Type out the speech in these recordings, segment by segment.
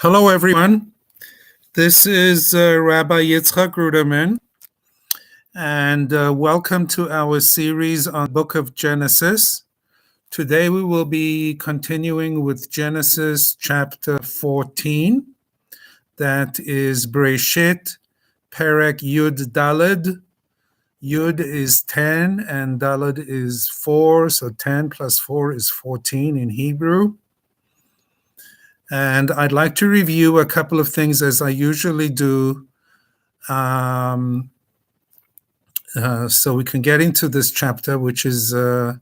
Hello, everyone. This is Rabbi Yitzchak Rudomin, and welcome to our series on the Book of Genesis. Today we will be continuing with Genesis chapter 14. That is Bereshit, Perek Yud Daled. Yud is 10 and Daled is 4, so 10 plus 4 is 14 in Hebrew. And I'd like to review a couple of things as I usually do, so we can get into this chapter, which is has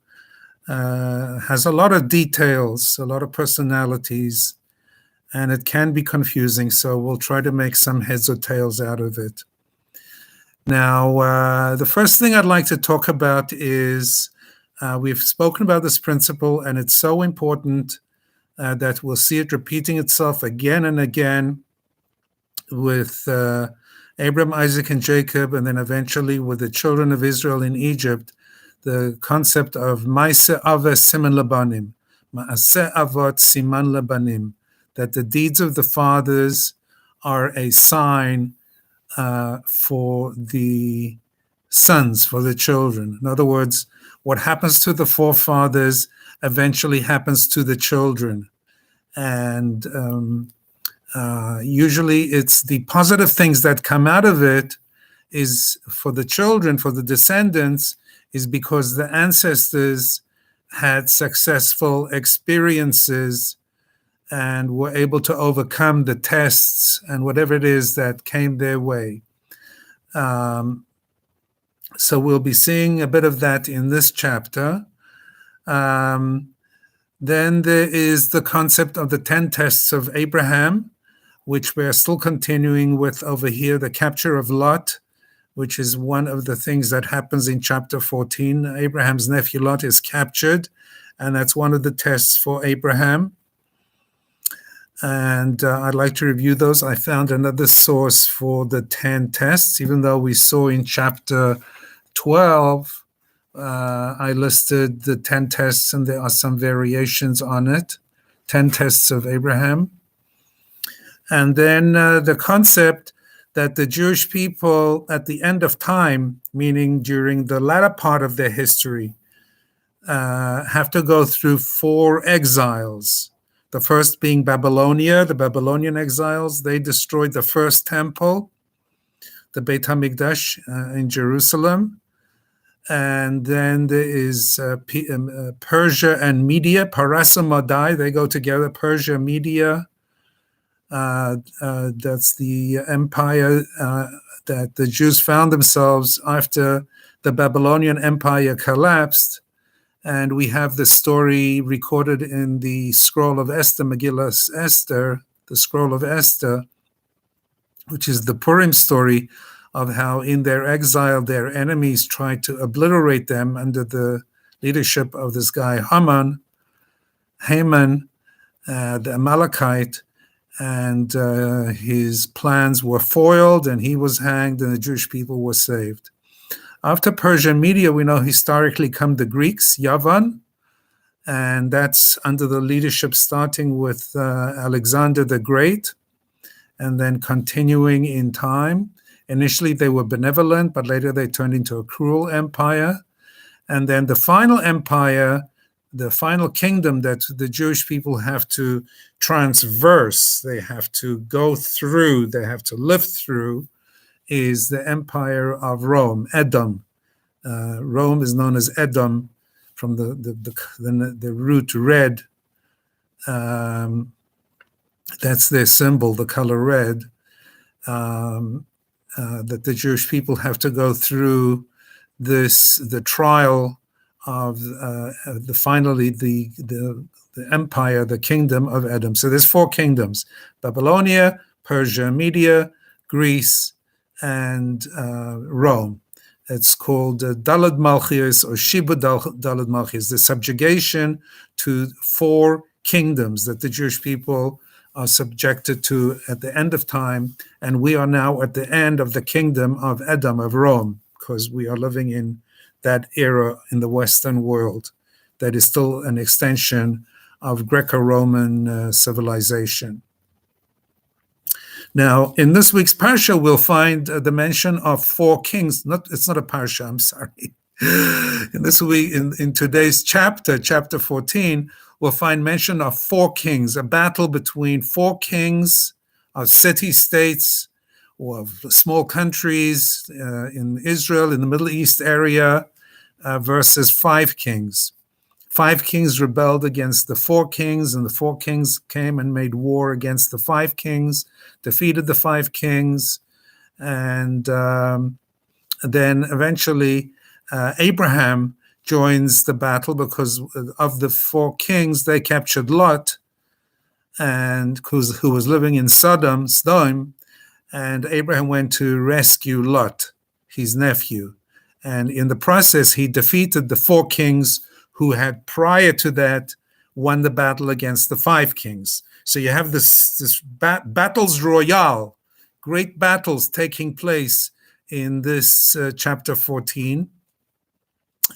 a lot of details, a lot of personalities, and it can be confusing. So we'll try to make some heads or tails out of it. Now, the first thing I'd like to talk about is we've spoken about this principle, and it's so important that we'll see it repeating itself again and again with Abram, Isaac, and Jacob, and then eventually with the children of Israel in Egypt, the concept of Ma'aseh Avot Siman Labanim, Ma'aseh Avot Siman Labanim, that the deeds of the fathers are a sign for the sons, for the children. In other words, what happens to the forefathers eventually happens to the children. And usually it's the positive things that come out of it is for the children, for the descendants, is because the ancestors had successful experiences and were able to overcome the tests and whatever it is that came their way. So we'll be seeing a bit of that in this chapter. Then there is the concept of the 10 Tests of Abraham, which we're still continuing with over here, the capture of Lot, which is one of the things that happens in chapter 14. Abraham's nephew Lot is captured, and that's one of the tests for Abraham. And I'd like to review those. I found another source for the 10 tests, even though we saw in chapter 12, I listed the 10 tests, and there are some variations on it. 10 tests of Abraham. And then the concept that the Jewish people at the end of time, meaning during the latter part of their history, have to go through 4 exiles. The first being Babylonia, the Babylonian exiles. They destroyed the first temple, the Beit HaMikdash in Jerusalem. And then there is Persia and Media, Parasa Madai, they go together, Persia, Media. That's the empire that the Jews found themselves after the Babylonian Empire collapsed. And we have the story recorded in the scroll of Esther, Megillah Esther, the scroll of Esther, which is the Purim story of how in their exile, their enemies tried to obliterate them under the leadership of this guy, Haman, the Amalekite, and his plans were foiled, and he was hanged, and the Jewish people were saved. After Persia and Media, we know historically come the Greeks, Yavan, and that's under the leadership starting with Alexander the Great, and then continuing in time. Initially, they were benevolent, but later they turned into a cruel empire. And then the final empire, the final kingdom that the Jewish people have to transverse, they have to go through, they have to live through, is the empire of Rome, Edom. Rome is known as Edom from the root red. That's their symbol, the color red. That the Jewish people have to go through the trial of finally the empire, the kingdom of Edom. So there's 4 kingdoms: Babylonia, Persia, Media, Greece, and Rome. It's called Daled Malchis or Shibud Daled Malchis, the subjugation to 4 kingdoms that the Jewish people are subjected to at the end of time, and we are now at the end of the kingdom of Edom, of Rome, because we are living in that era in the Western world that is still an extension of Greco-Roman civilization. Now, in this week's parsha, we'll find the mention of 4 kings. It's not a parsha, I'm sorry. In this week, in today's chapter 14, we'll find mention of 4 kings, a battle between 4 kings of city-states or of small countries in Israel, in the Middle East area, versus 5 kings. 5 kings rebelled against the 4 kings, and the 4 kings came and made war against the 5 kings, defeated the 5 kings, and then eventually Abraham joins the battle because of the 4 kings. They captured Lot, and who was living in Sodom, and Abraham went to rescue Lot, his nephew. And in the process, he defeated the 4 kings who had prior to that won the battle against the 5 kings. So you have this battles royale, great battles taking place in this chapter 14.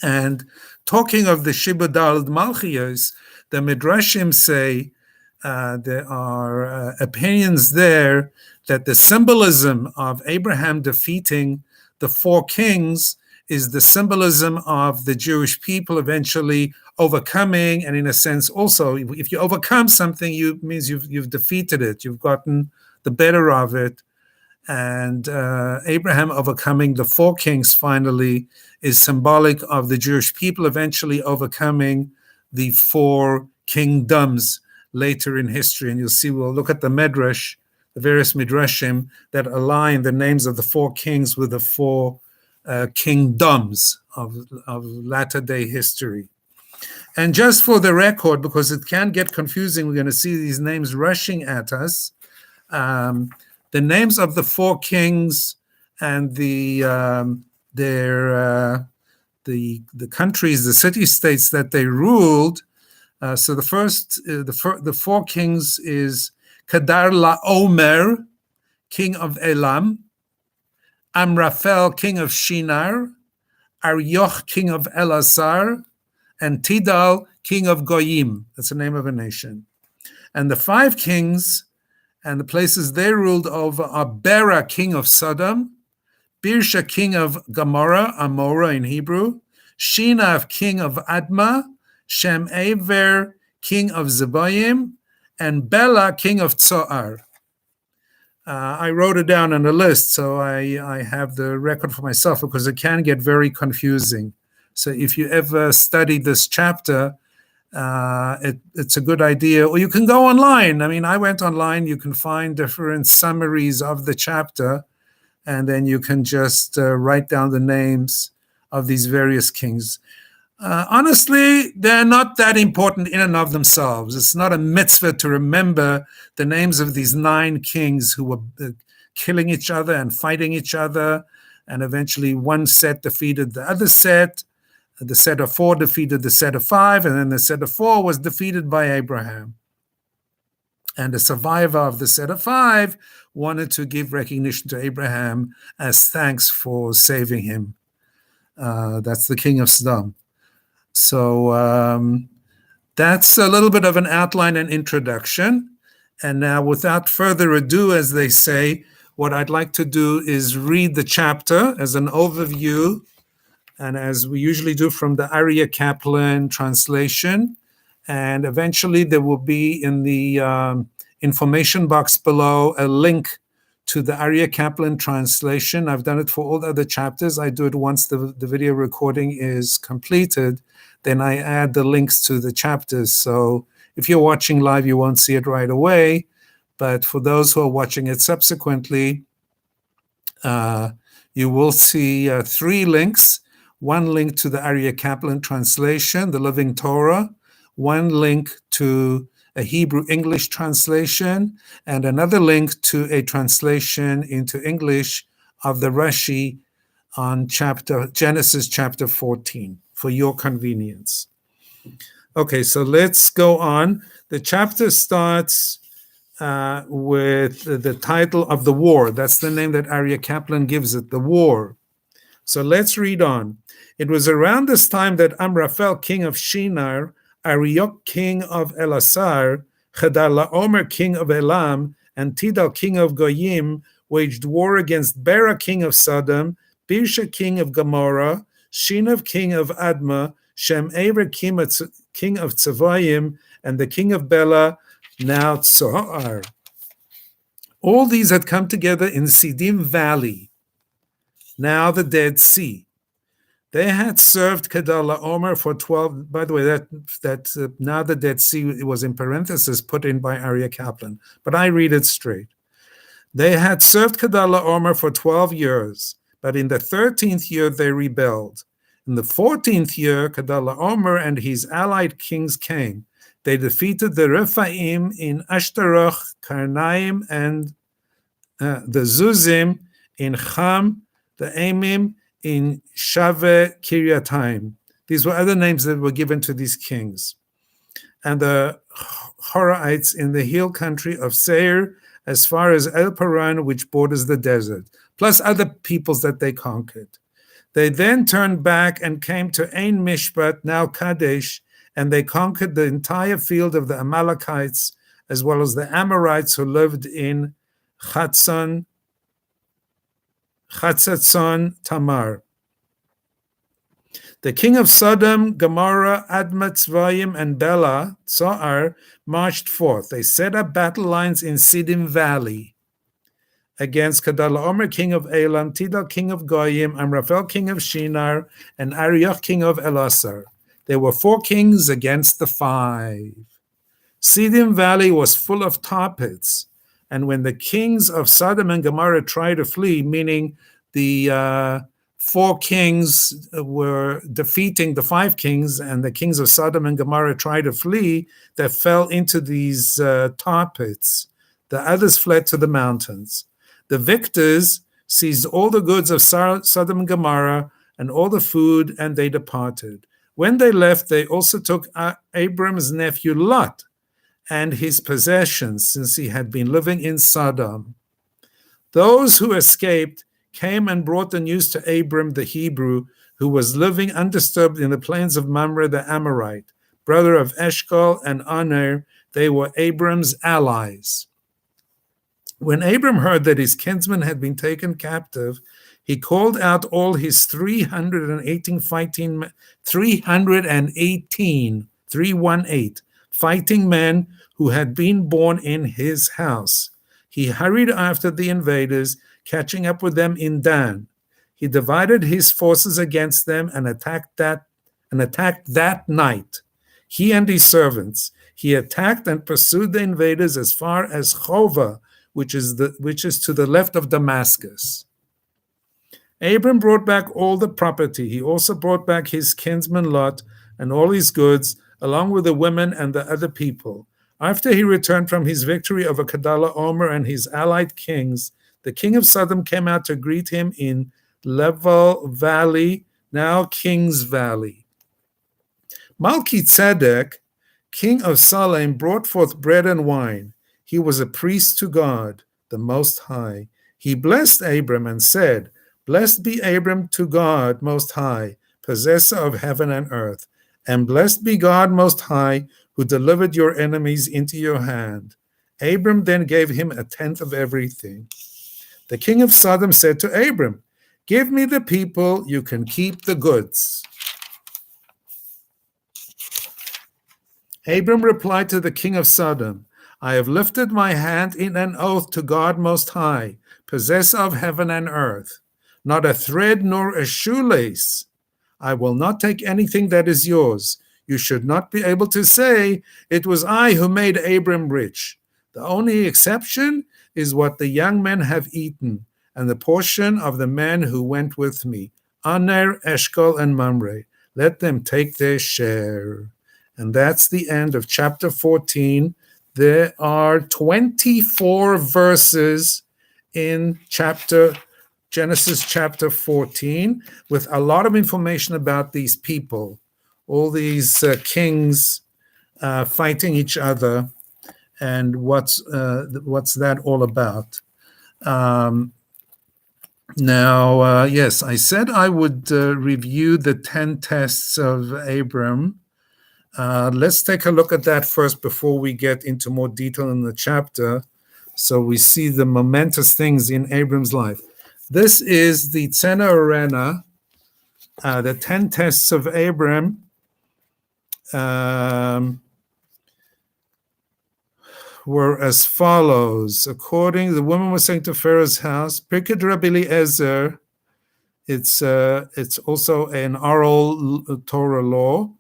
And talking of the Shibud Malchios, the Midrashim say there are opinions there that the symbolism of Abraham defeating the 4 kings is the symbolism of the Jewish people eventually overcoming, and in a sense also, if you overcome something, means you've defeated it, you've gotten the better of it. And Abraham overcoming the 4 kings finally is symbolic of the Jewish people eventually overcoming the 4 kingdoms later in history. And you'll see, we'll look at the Midrash, the various Midrashim that align the names of the 4 kings with the 4 kingdoms of latter-day history. And just for the record, because it can get confusing, we're going to see these names rushing at us. The names of the 4 kings and the countries, the city-states that they ruled. So the 4 kings is Kedar Laomer, king of Elam; Amraphel, king of Shinar; Arioch, king of Elasar; and Tidal, king of Goyim. That's the name of a nation. And the 5 kings and the places they ruled over are Bera, king of Sodom; Birsha, king of Gomorrah, Amorah in Hebrew; Shinav, king of Admah; Shem Aver, king of Zeboim; and Bela, king of Tzoar. I wrote it down on a list, so I have the record for myself, because it can get very confusing. So if you ever study this chapter, it's a good idea. Or you can go online. I mean, I went online. You can find different summaries of the chapter, and then you can just write down the names of these various kings. Honestly, they're not that important in and of themselves. It's not a mitzvah to remember the names of these 9 kings who were killing each other and fighting each other, and eventually one set defeated the other set. The set of 4 defeated the set of 5, and then the set of 4 was defeated by Abraham. And the survivor of the set of 5 wanted to give recognition to Abraham as thanks for saving him. That's the king of Sodom. So that's a little bit of an outline and introduction. And now, without further ado, as they say, what I'd like to do is read the chapter as an overview, and as we usually do, from the Aryeh Kaplan translation. And eventually there will be in the information box below a link to the Aryeh Kaplan translation. I've done it for all the other chapters. I do it once the video recording is completed. Then I add the links to the chapters. So if you're watching live, you won't see it right away. But for those who are watching it subsequently, you will see 3 links. 1 link to the Aryeh Kaplan translation, the Living Torah, 1 link to a Hebrew-English translation, and another link to a translation into English of the Rashi on Genesis chapter 14, for your convenience. Okay, so let's go on. The chapter starts with the title of the war. That's the name that Aryeh Kaplan gives it, the war. So let's read on. It was around this time that Amraphel, king of Shinar, Arioch, king of Elasar, Kedar Laomer, king of Elam, and Tidal, king of Goyim, waged war against Bera, king of Sodom, Birsha, king of Gomorrah, Shinav, king of Admah, Shem-Eber, king of Tzavayim, and the king of Bela, now Tzoar. All these had come together in Siddim Valley, now the Dead Sea. They had served Kedar-Laomer for 12. By the way, that now the Dead Sea, it was in parentheses put in by Aryeh Kaplan, but I read it straight. They had served Kedar-Laomer for 12 years, but in the 13th year they rebelled. In the 14th year, Kedar-Laomer and his allied kings came. They defeated the Rephaim in Ashtaroth, Karnaim, and the Zuzim in Cham, the Amim in Shaveh Kiryatayim. These were other names that were given to these kings. And the Horites in the hill country of Seir, as far as El Paran, which borders the desert, plus other peoples that they conquered. They then turned back and came to Ein Mishpat, now Kadesh, and they conquered the entire field of the Amalekites, as well as the Amorites who lived in Chatzatzon Tamar. The king of Sodom, Gomorrah, Admah, Tzvayim, and Bela, Tzoar, marched forth. They set up battle lines in Siddim Valley against Kedar-Laomer, king of Elam, Tidal, king of Goyim, Amraphel, king of Shinar, and Arioch, king of Elasar. There were 4 kings against the 5. Siddim Valley was full of tar pits, and when the kings of Sodom and Gomorrah tried to flee, meaning the 4 kings were defeating the 5 kings, and the kings of Sodom and Gomorrah tried to flee, they fell into these tar pits. The others fled to the mountains. The victors seized all the goods of Sodom and Gomorrah and all the food, and they departed. When they left, they also took Abram's nephew Lot and his possessions, since he had been living in Sodom. Those who escaped came and brought the news to Abram the Hebrew, who was living undisturbed in the plains of Mamre the Amorite, brother of Eshcol and Aner. They were Abram's allies. When Abram heard that his kinsman had been taken captive, he called out all his 318 fighting men who had been born in his house. He hurried after the invaders, catching up with them in Dan. He divided his forces against them and attacked that night. He and his servants. He attacked and pursued the invaders as far as Chova, which is to the left of Damascus. Abram brought back all the property. He also brought back his kinsman Lot and all his goods, along with the women and the other people. After he returned from his victory over Kedar-Laomer and his allied kings, the king of Sodom came out to greet him in Level Valley, now King's Valley. Melchi-Tzedek, king of Salem, brought forth bread and wine. He was a priest to God, the Most High. He blessed Abram and said, "Blessed be Abram to God Most High, possessor of heaven and earth, and blessed be God Most High, who delivered your enemies into your hand." Abram then gave him 1/10 of everything. The king of Sodom said to Abram, "Give me the people, you can keep the goods." Abram replied to the king of Sodom, "I have lifted my hand in an oath to God Most High, possessor of heaven and earth. Not a thread nor a shoelace. I will not take anything that is yours. You should not be able to say, 'It was I who made Abram rich.' The only exception is what the young men have eaten, and the portion of the men who went with me, Aner, Eshcol, and Mamre. Let them take their share." And that's the end of chapter 14. There are 24 verses in Genesis chapter 14, with a lot of information about these people, all these kings fighting each other, and what's that all about. Yes, I said I would review the 10 tests of Abram. Let's take a look at that first before we get into more detail in the chapter. So we see the momentous things in Abram's life. This is the Tzena Arena, the 10 Tests of Abram. Were as follows. According, the woman was saying to Pharaoh's house, Pirkei Rabbi Eliezer, it's also an oral Torah law,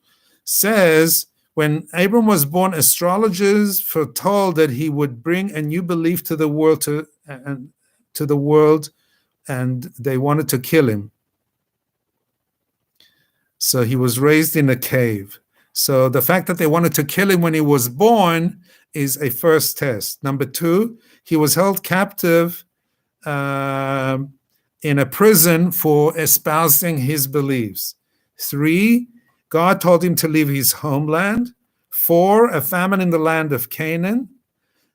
says, when Abram was born, astrologers foretold that he would bring a new belief to the world, and they wanted to kill him. So he was raised in a cave. So the fact that they wanted to kill him when he was born is a first test. Number two, he was held captive in a prison for espousing his beliefs. 3, God told him to leave his homeland. 4, a famine in the land of Canaan.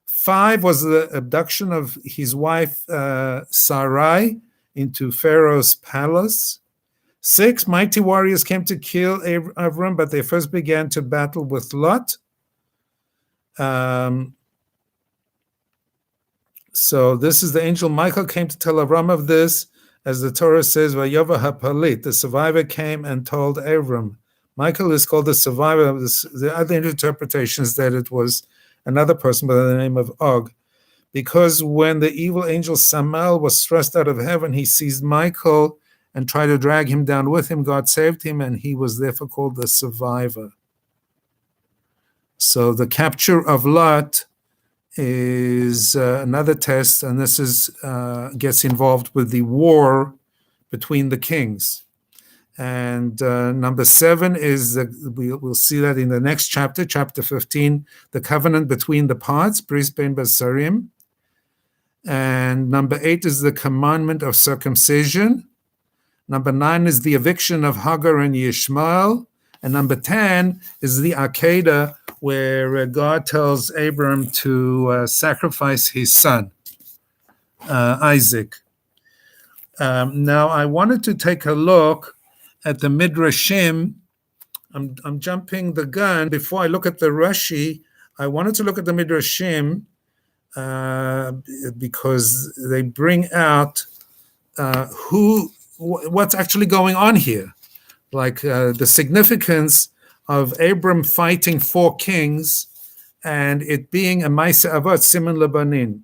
5 was the abduction of his wife Sarai into Pharaoh's palace. 6, mighty warriors came to kill Abram, but they first began to battle with Lot. So this is the angel Michael came to tell Abram of this, as the Torah says, Vayova hapalit, the survivor came and told Abram. Michael is called the survivor. The other interpretation is that it was another person by the name of Og, because when the evil angel Samael was thrust out of heaven, he seized Michael and tried to drag him down with him. God saved him, and he was therefore called the survivor. So the capture of Lot is another test, and this is gets involved with the war between the kings. And number 7 is, we'll see that in the next chapter, chapter 15, the covenant between the parts, Bris Ben Basarim. And number 8 is the commandment of circumcision. Number 9 is the eviction of Hagar and Yishmael. And number 10 is the Akedah, where God tells Abram to sacrifice his son, Isaac. Now, I wanted to take a look at the Midrashim. I'm jumping the gun. Before I look at the Rashi, I wanted to look at the Midrashim because they bring out what's actually going on here, like the significance of Abram fighting 4 kings and it being a Maaseh Avot, Siman Lebanin.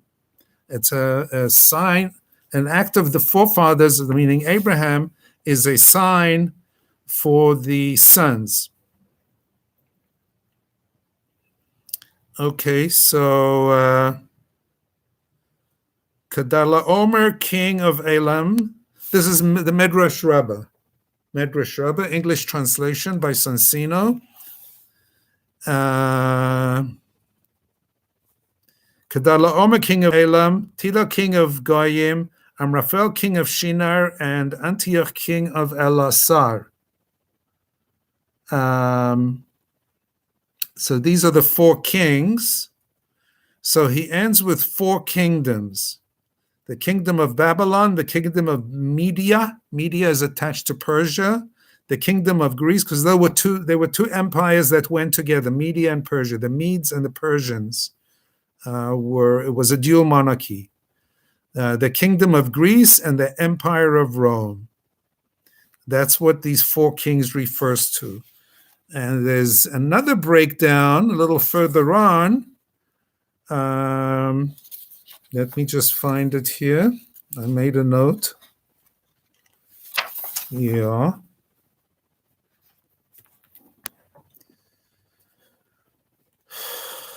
It's a sign, an act of the forefathers, meaning Abraham, is a sign for the sons. Okay, so Kedala Omer, king of Elam. This is the Medrash Rabbah. Medrash Rabbah, English translation by Sansino. Kedala Omer, king of Elam, Tila, king of Goyim, Amraphel, king of Shinar, and Antioch, king of Elasar. So these are the 4 kings. So he ends with 4 kingdoms. The kingdom of Babylon, the kingdom of Media. Media is attached to Persia. The kingdom of Greece, because there were two empires that went together, Media and Persia. The Medes and the Persians it was a dual monarchy. The kingdom of Greece and the empire of Rome. That's what these 4 kings refers to. And there's another breakdown a little further on. Let me just find it here. I made a note. Yeah.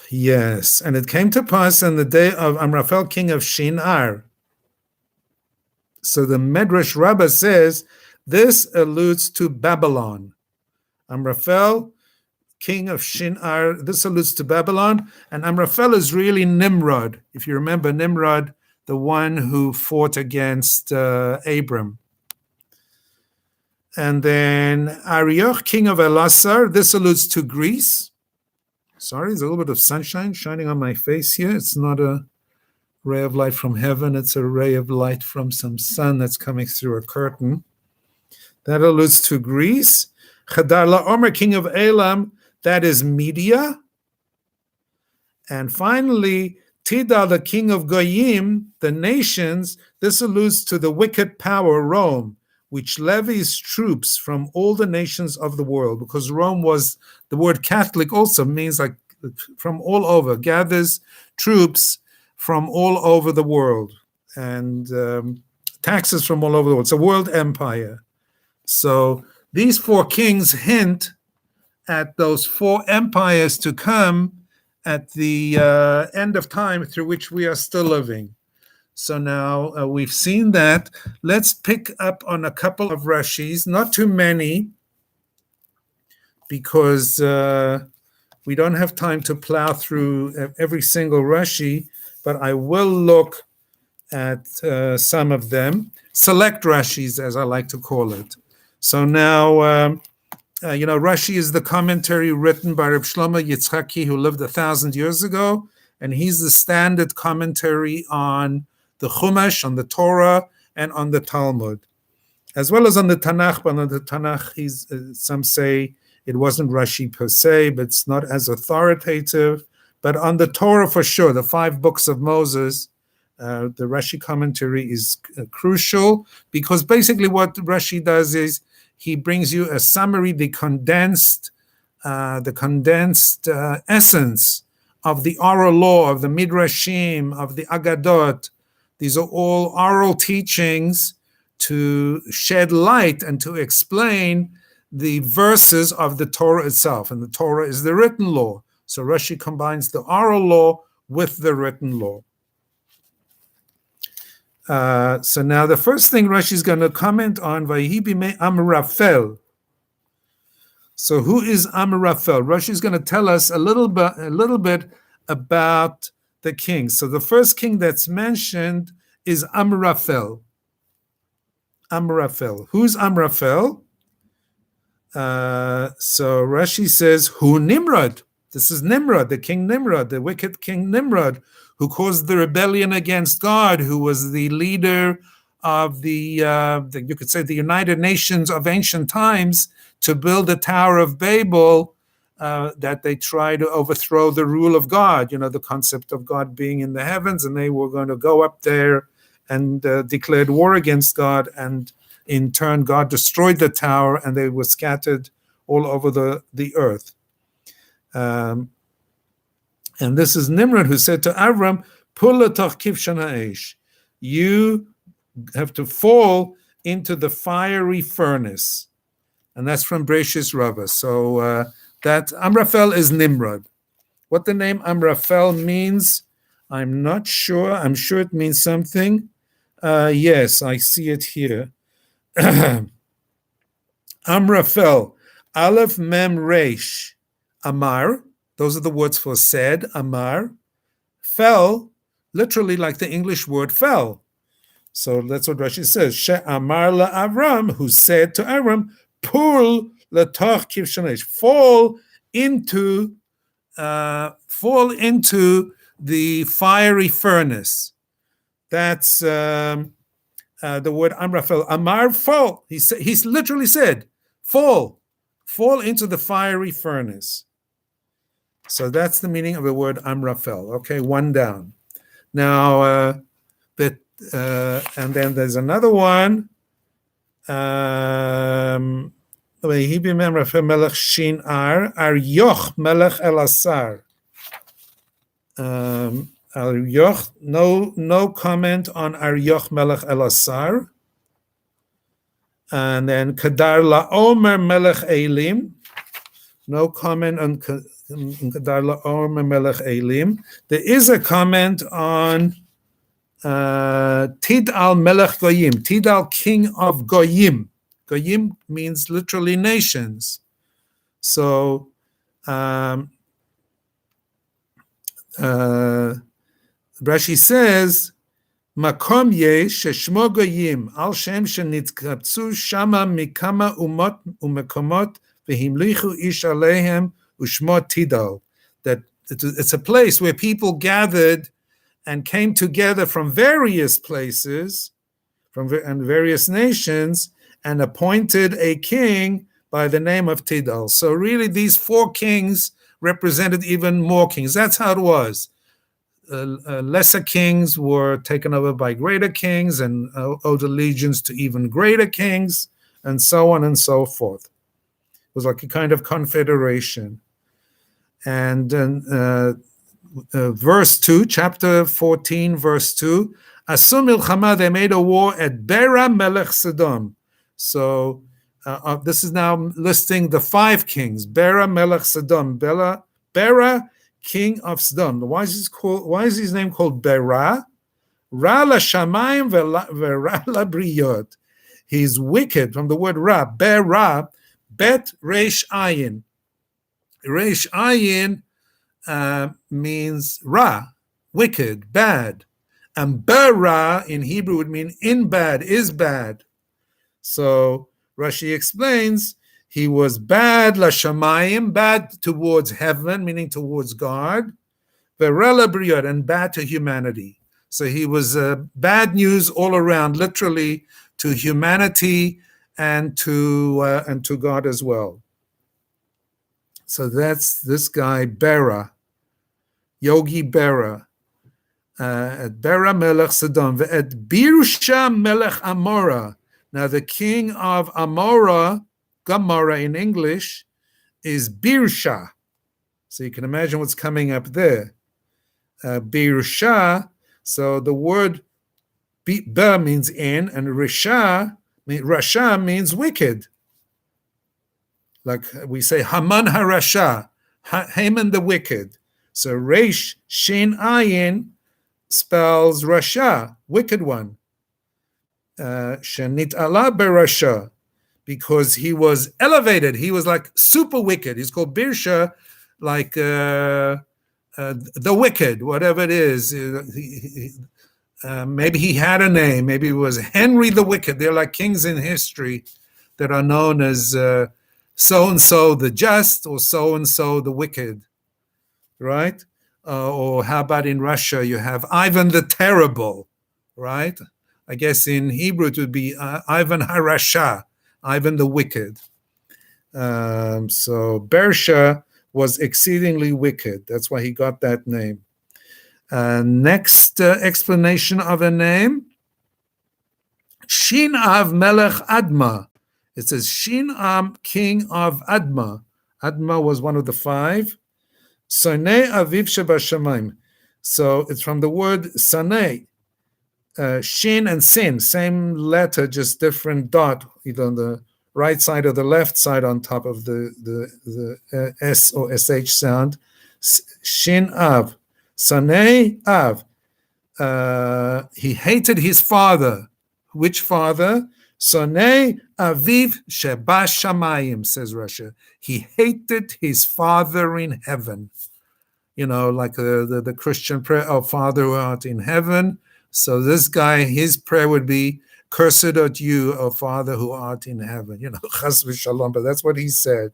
Yes, and it came to pass in the day of Amraphel, king of Shinar. So the Medrash Rabbah says this alludes to Babylon. Amraphel, king of Shinar, this alludes to Babylon, and Amraphel is really Nimrod. If you remember Nimrod, the one who fought against Abram. And then Arioch, king of Elasar, this alludes to Greece. Sorry, there's a little bit of sunshine shining on my face here. It's not a ray of light from heaven. It's a ray of light from some sun that's coming through a curtain. That alludes to Greece. Chadar LaOmer, king of Elam, that is Media. And finally, Tidal, the king of Goyim, the nations, this alludes to the wicked power, Rome, which levies troops from all the nations of the world, because Rome was, the word Catholic also means like from all over, gathers troops from all over the world, and taxes from all over the world. It's a world empire. So these four kings hint at those four empires to come at the end of time through which we are still living. So now we've seen that. Let's pick up on a couple of Rashis, not too many, because we don't have time to plow through every single Rashi, but I will look at some of them, select Rashis, as I like to call it. So now, Rashi is the commentary written by Reb Shlomo Yitzchaki, who lived 1,000 years ago, and he's the standard commentary on the Chumash, on the Torah, and on the Talmud, as well as on the Tanakh. But on the Tanakh, some say it wasn't Rashi per se, but it's not as authoritative. But on the Torah, for sure, the 5 books of Moses, the Rashi commentary is crucial, because basically what Rashi does is he brings you a summary, the condensed essence of the oral law, of the Midrashim, of the Agadot. These are all oral teachings to shed light and to explain the verses of the Torah itself. And the Torah is the written law. So Rashi combines the oral law with the written law. So now the first thing Rashi is going to comment on, Vayihi bimei Amrafel. So who is Amrafel? Rashi is going to tell us a little bit about the king. So the first king that's mentioned is Amrafel. Amrafel. Who's Amrafel? So Rashi says, who Nimrod? This is Nimrod, the king Nimrod, the wicked king Nimrod, who caused the rebellion against God, who was the leader of you could say, the United Nations of ancient times, to build the Tower of Babel, that they tried to overthrow the rule of God, the concept of God being in the heavens, and they were going to go up there and declared war against God, and in turn God destroyed the tower, and they were scattered all over the earth. And this is Nimrod, who said to Abram, you have to fall into the fiery furnace. And that's from Bereshis Rabbah. So that Amrafel is Nimrod. What the name Amrafel means, I'm not sure. I'm sure it means something. Yes, I see it here. Amrafel, Aleph Mem Resh, Amar. Those are the words for said, Amar. Fell, literally like the English word fell. So that's what Rashi says. She Amar la Avram, who said to Avram, Pul latoch kivshanesh, fall into the fiery furnace. That's the word Amrafel. Amar, fall. He's literally said, fall into the fiery furnace. So that's the meaning of the word Amrafel. Okay, one down. Now, and then there's another one. Hebim Amrafel Melech Shin Ar Yoch Melech Elasar. Yoch, no comment on Yoch Melech Elasar. And then Kedar Laomer Melech Elim. No comment on Kedar Laomer Melech Elim. There is a comment on Tidal Melech Goyim, Tidal king of Goyim. Goyim means literally nations. So Rashi says, Makom yesh sheshmo Goyim, al shem shenitkaptzu shama mikama umot umekomot v'himlichu ish alehem ushmo Tidal. That it's a place where people gathered and came together from various places, and various nations, and appointed a king by the name of Tidal. So really these 4 kings represented even more kings. That's how it was. lesser kings were taken over by greater kings and owed allegiance to even greater kings, and so on and so forth. It was like a kind of confederation. And verse 2, chapter 14, verse 2, Asu milchama, they made a war at Bera melech Sodom. So this is now listing the 5 kings. Bera melech Sodom, Bera king of Sodom. Why is his name called Bera? Ra la shamayim ve'ra la briyot. He's wicked from the word Ra. Bera, bet reish ayin. Reish ayin means Ra, wicked, bad. And Bera in Hebrew would mean in bad, is bad. So Rashi explains he was bad, lashamayim, bad towards heaven, meaning towards God, verela briyot, and bad to humanity. So he was bad news all around, literally to humanity and to God as well. So that's this guy Bera, Yogi Bera. At Bera melech Sodom, at Birusha melech Amora. Now the king of Amora, Gomorrah in English, is Birsha. So you can imagine what's coming up there. Birsha, so the word Ba means in, and Rasha means wicked. Like we say, Haman HaRasha, Haman the wicked. So Resh, Shin Ayin, spells Rasha, wicked one. Shenit Allah berasha, because he was elevated. He was like super wicked. He's called Birsha, like the wicked, whatever it is. Maybe he had a name. Maybe it was Henry the Wicked. They're like kings in history that are known as so-and-so the just or so-and-so the wicked, right? Or how about in Russia, you have Ivan the Terrible, right? I guess in Hebrew it would be Ivan HaRasha, Ivan the Wicked. So Bersha was exceedingly wicked. That's why he got that name. Next explanation of a name, Shin-Av Melech Adma. It says Shin-Am, king of Adma. Adma was one of the 5. Sonei Aviv Shebashamayim. So it's from the word Sonei. Shin and Sin, same letter, just different dot, either on the right side or the left side on top of the S or SH sound. Shin Av. Sonei Av. He hated his father. Which father? Sonei Aviv Sheba Shamayim, says Rashi. He hated his father in heaven. You know, like the Christian prayer, "Oh, Father who art in heaven." So this guy, his prayer would be, "Cursed art you, O Father who art in heaven." You know, chas v'shalom, but that's what he said.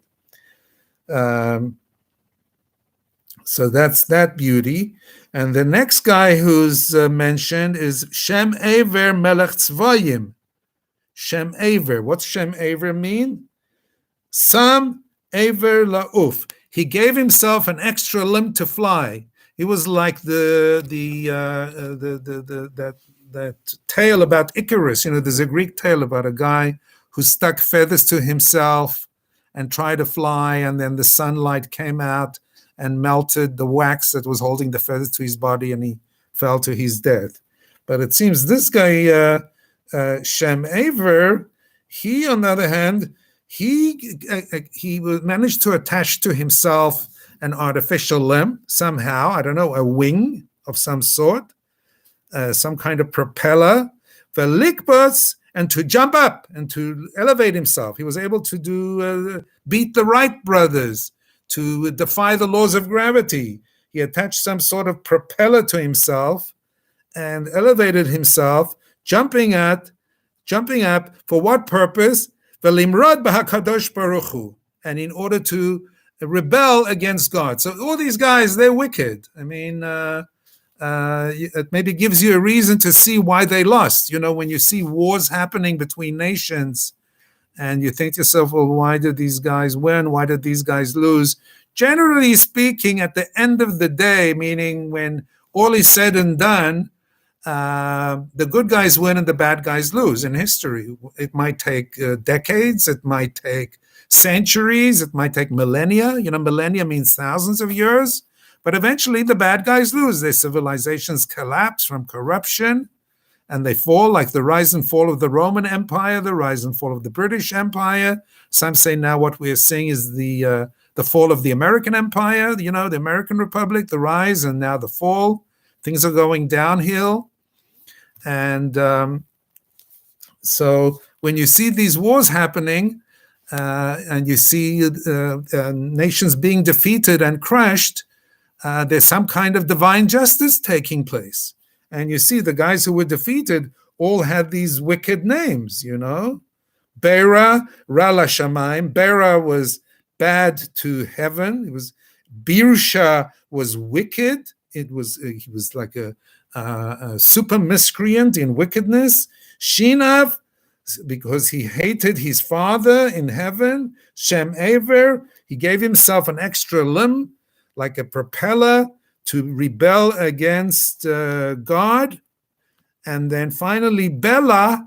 So that's that beauty. And the next guy who's mentioned is Shem Aver Melech Tzvayim. Shem Aver. What's Shem Aver mean? Sam Aver La'uf. He gave himself an extra limb to fly. He was like that tale about Icarus. You know, there's a Greek tale about a guy who stuck feathers to himself and tried to fly, and then the sunlight came out and melted the wax that was holding the feathers to his body, and he fell to his death. But it seems this guy, Shem Aver, he, on the other hand, he managed to attach to himself an artificial limb somehow, I don't know, a wing of some sort, some kind of propeller, for likbus, and to jump up and to elevate himself. He was able to beat the Wright brothers, to defy the laws of gravity. He attached some sort of propeller to himself and elevated himself, jumping up. For what purpose? V'limrod b'hakadosh baruch hu, and in order to rebel against God. So all these guys, they're wicked. I mean, it maybe gives you a reason to see why they lost. You know, when you see wars happening between nations, and you think to yourself, well, why did these guys win? Why did these guys lose? Generally speaking, at the end of the day, meaning when all is said and done, the good guys win and the bad guys lose in history. It might take decades, it might take centuries, it might take millennia. Millennia means thousands of years, but eventually the bad guys lose. Their civilizations collapse from corruption, and they fall, like the rise and fall of the Roman Empire, the rise and fall of the British Empire. Some say now what we are seeing is the fall of the American Empire, the American Republic, the rise and now the fall. Things are going downhill. And so when you see these wars happening and you see nations being defeated and crushed, there's some kind of divine justice taking place. And you see the guys who were defeated all had these wicked names, Bera, Rala Shamayim. Bera was bad to heaven. It was Birsha was wicked. He was like a super miscreant in wickedness. Shinav, because he hated his father in heaven. Shem Aver, he gave himself an extra limb, like a propeller, to rebel against God. And then finally, Bela,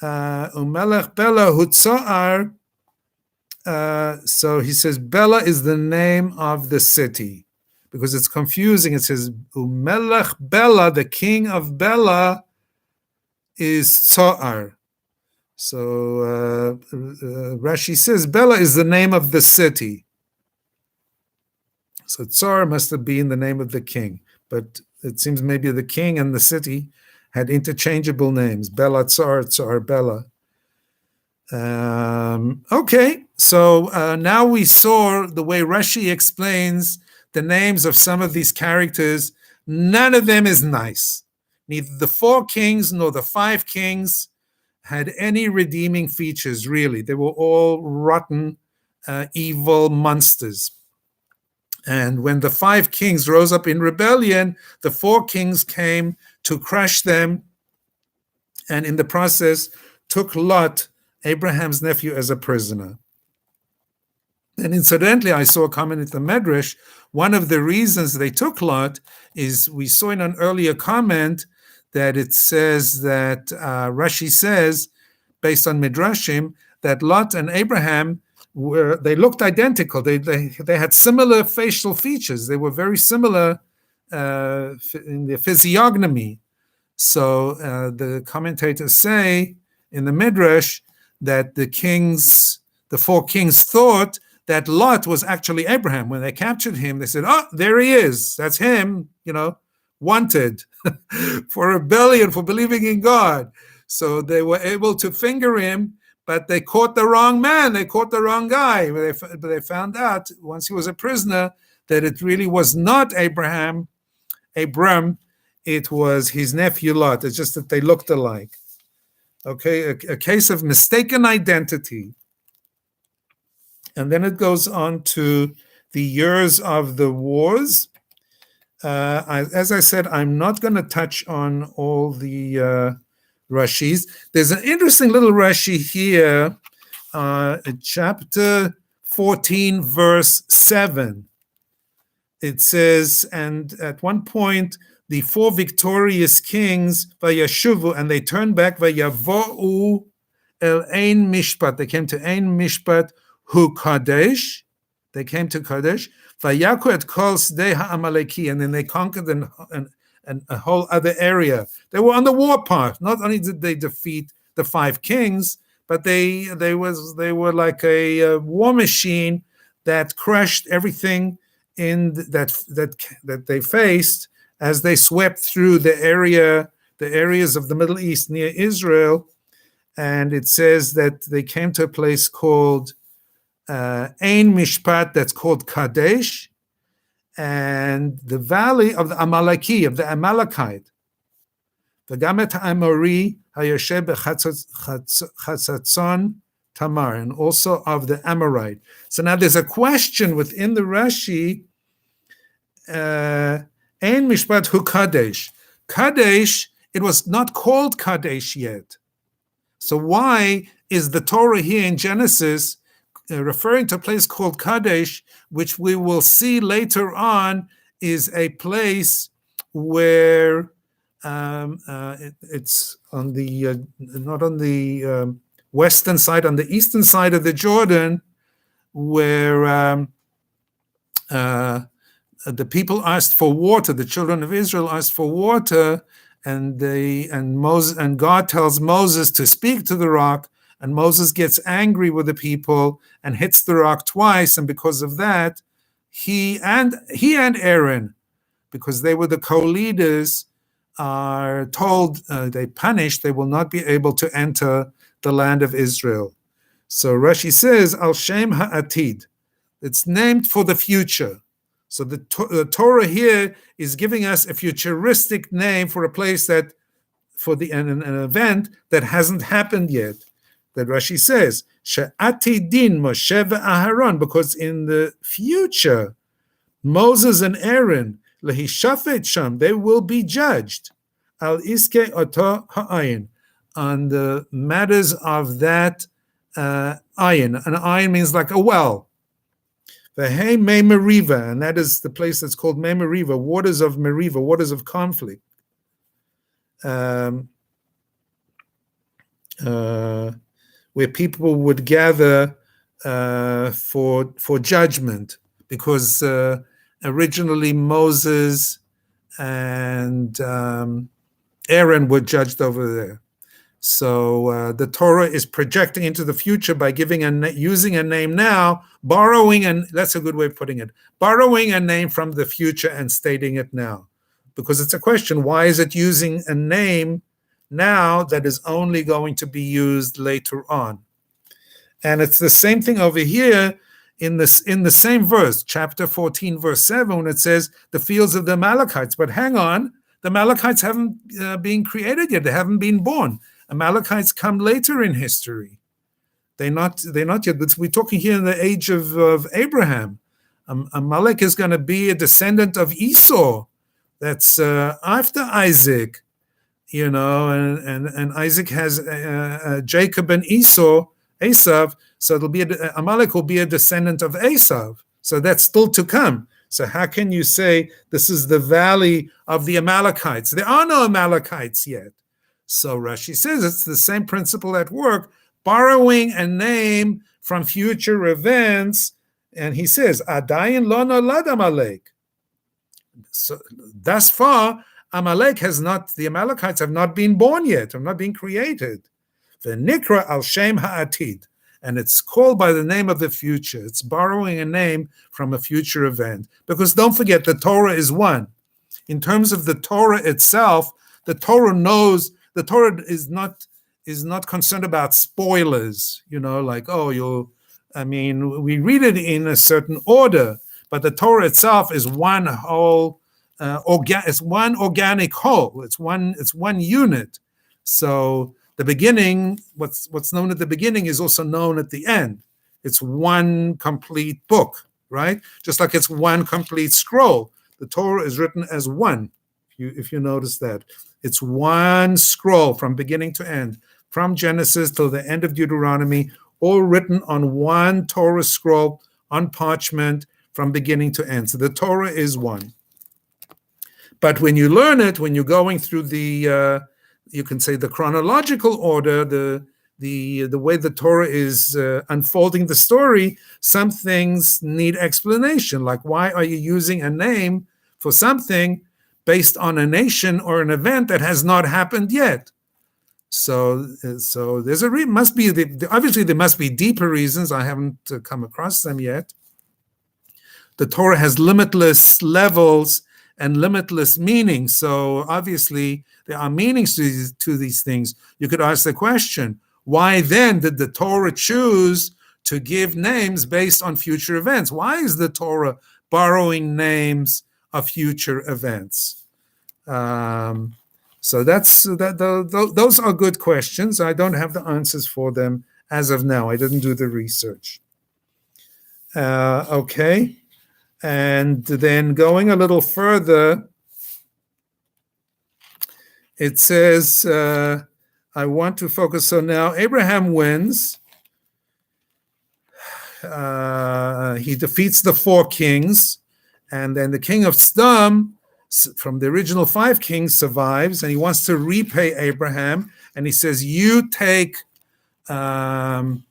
Umelech Bela Hutzoar. So he says, Bela is the name of the city, because it's confusing. It says, Umelech Bela, the king of Bela, is Tzoar. So Rashi says, Bela is the name of the city. So Tsar must have been the name of the king, but it seems maybe the king and the city had interchangeable names. Bela Tsar, Tsar Bela. Okay, so now we saw the way Rashi explains the names of some of these characters. None of them is nice. Neither the 4 kings nor the 5 kings had any redeeming features, really. They were all rotten, evil monsters. And when the 5 kings rose up in rebellion, the 4 kings came to crush them, and in the process took Lot, Abraham's nephew, as a prisoner. And incidentally, I saw a comment in the Medrash. One of the reasons they took Lot is, we saw in an earlier comment that it says that Rashi says, based on Midrashim, that Lot and Abraham they looked identical. They had similar facial features. They were very similar in their physiognomy. So the commentators say in the Midrash that the 4 kings thought that Lot was actually Abraham. When they captured him, they said, "Oh, there he is. That's him, wanted for rebellion, for believing in God." So they were able to finger him, but they caught the wrong man. They caught the wrong guy. But they found out, once he was a prisoner, that it really was not Abram. It was his nephew Lot. It's just that they looked alike. Okay, a case of mistaken identity. And then it goes on to the years of the wars. As I said, I'm not going to touch on all the Rashis. There's an interesting little Rashi here, chapter 14, verse 7. It says, and at one point, the 4 victorious kings, Vayashuvu, and they turned back, Vayavo'u el Ein Mishpat. They came to Ein Mishpat, Hu Kadesh. They came to Kadesh. Vayaku et kol Sdei ha'Amaleki, and then they conquered a whole other area. They were on the war path. Not only did they defeat the 5 kings, but they were like a war machine that crushed everything in that they faced as they swept through the areas of the Middle East near Israel. And it says that they came to a place called Ein Mishpat, that's called Kadesh, and the valley of the Amaleki, of the Amalekite. The Gamet Amori Hayoshe Chatzatzon Tamar, and also of the Amorite. So now there's a question within the Rashi. Ein Mishpat Hu Kadesh. Kadesh, it was not called Kadesh yet. So why is the Torah here in Genesis referring to a place called Kadesh, which we will see later on is a place where it's on the not on the western side, on the eastern side of the Jordan, where the people asked for water. The children of Israel asked for water, and God tells Moses to speak to the rock, and Moses gets angry with the people and hits the rock twice, and because of that, he and Aaron, because they were the co-leaders, are told, they punished, they will not be able to enter the land of Israel. So Rashi says, Al Shem Ha'atid. It's named for the future. So the Torah here is giving us a futuristic name for a place that, for an event that hasn't happened yet. That Rashi says, She'atidin Moshe ve'Aharon, because in the future, Moses and Aaron, lehishafet sham, they will be judged, al iske oto ha'ayin, on the matters of that ayin. An ayin means like a well. V'hei mei meriva, and that is the place that's called mei meriva, waters of meriva, waters of conflict. Where people would gather for judgment, because originally Moses and Aaron were judged over there. So the Torah is projecting into the future by using a name now, borrowing, and that's a good way of putting it, borrowing a name from the future and stating it now. Because it's a question, why is it using a name now that is only going to be used later on? And it's the same thing over here in the same verse, chapter 14, verse 7, when it says the fields of the Amalekites. But hang on, the Amalekites haven't been created yet. They haven't been born. Amalekites come later in history. They're not yet. We're talking here in the age of Abraham. Amalek is going to be a descendant of Esau. That's after Isaac, and Isaac has Jacob and Esav, so Amalek will be a descendant of Esav. So that's still to come. So how can you say this is the valley of the Amalekites? There are no Amalekites yet. So Rashi says it's the same principle at work, borrowing a name from future events, and he says, Adayin lo nolad Amalek. So thus far, the Amalekites have not been born yet, have not been created. V'nikra al shem ha'atid, and it's called by the name of the future. It's borrowing a name from a future event. Because don't forget, the Torah is one. In terms of the Torah itself, the Torah is not concerned about spoilers, we read it in a certain order, but the Torah itself is one whole, it's one organic whole, it's one unit. So the beginning, what's known at the beginning is also known at the end. It's one complete book, right? Just like it's one complete scroll. The Torah is written as one, if you notice that. It's one scroll from beginning to end, from Genesis till the end of Deuteronomy, all written on one Torah scroll on parchment from beginning to end. So the Torah is one. But when you learn it, when you're going through you can say the chronological order, the way the Torah is unfolding the story, some things need explanation. Like, why are you using a name for something based on a nation or an event that has not happened yet? So there's obviously there must be deeper reasons. I haven't come across them yet. The Torah has limitless levels and limitless meanings. So obviously there are meanings to these things. You could ask the question, why then did the Torah choose to give names based on future events? Why is the Torah borrowing names of future events? So those are good questions. I don't have the answers for them as of now. I didn't do the research. Okay. And then going a little further, it says, I want to focus. So now Abraham wins. He defeats the four kings. And then the king of Sodom from the original 5 kings survives, and he wants to repay Abraham, and he says, you take I'll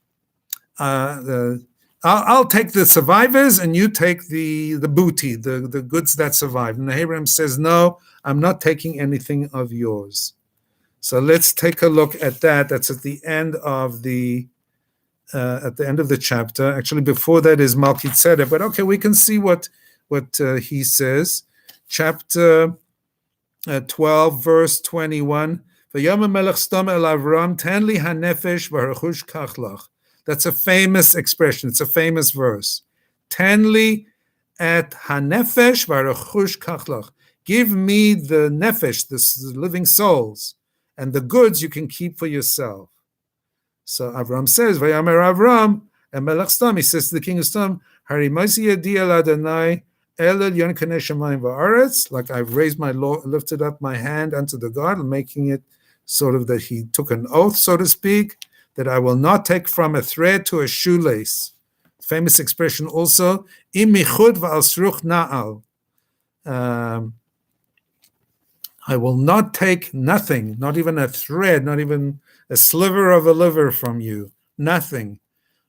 take the survivors and you take the booty, the goods that survived. And Abraham says, no, I'm not taking anything of yours. So let's take a look at that. That's at the end of the chapter. Actually, before that is Melchi-Tzedek, but okay, we can see what he says. Chapter 12, verse 21. V'yomer melech Sodom el Avram, ten li hanefesh v'harechush kach lach. That's a famous expression. It's a famous verse. Ten li et hanefesh v'harechush kach lach. Give me the nefesh, the living souls, and the goods you can keep for yourself. So Avram says, Vayamer Avram, and Melech Sodom, he says to the king of Sodom, Hari mosi yadi el Adonai, elel yon kaneh shamayim va'aretz, like I've lifted up my hand unto the God, making it sort of that he took an oath, so to speak, that I will not take from a thread to a shoelace. Famous expression also, im michud va'al sruch na'al. I will not take nothing, not even a thread, not even a sliver of a liver from you, nothing,